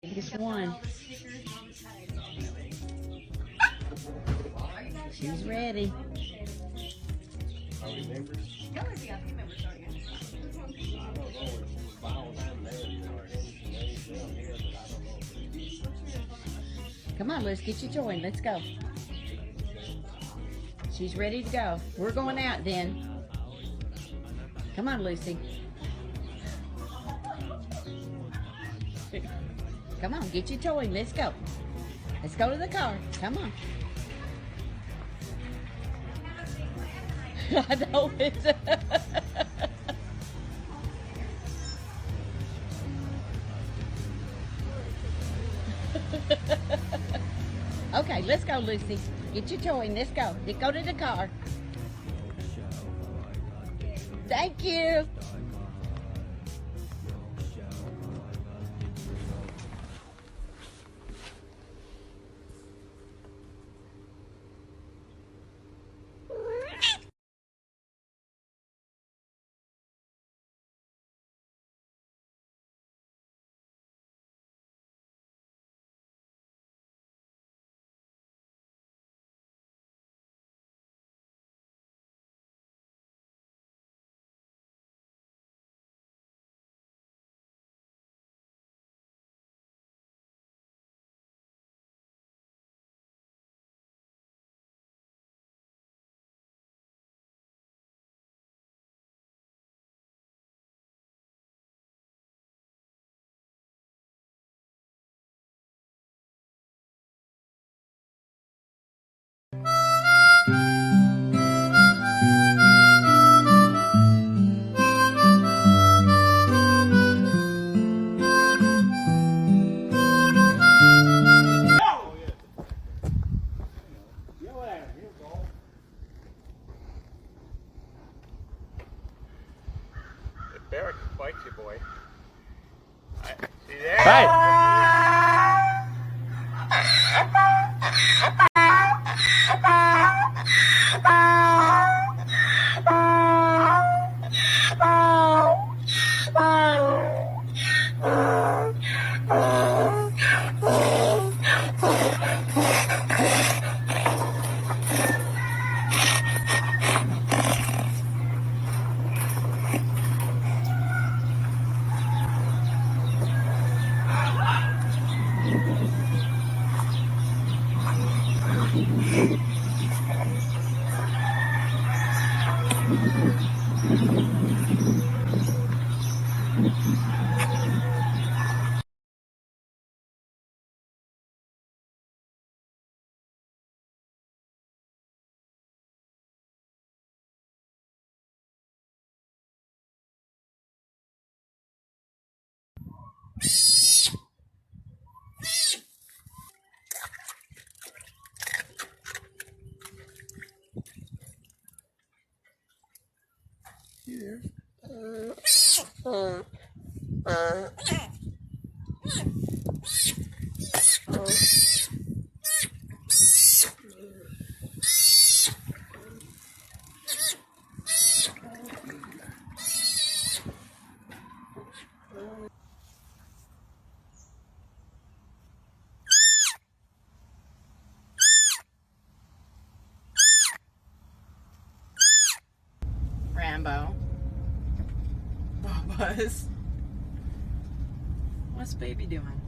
Biggest one. She's ready. Come on, let's get you joined. Let's go. She's ready to go. We're going out then. Come on, Lucy. Come on, get your toy. Let's go. Let's go to the car. Come on. I know it's... Okay, let's go, Lucy. Get your toy and let's go. Let's go to the car. Thank you. Barrack bites you, boy. See there? Hey! Here. Rambo. Bubba's. What's baby doing?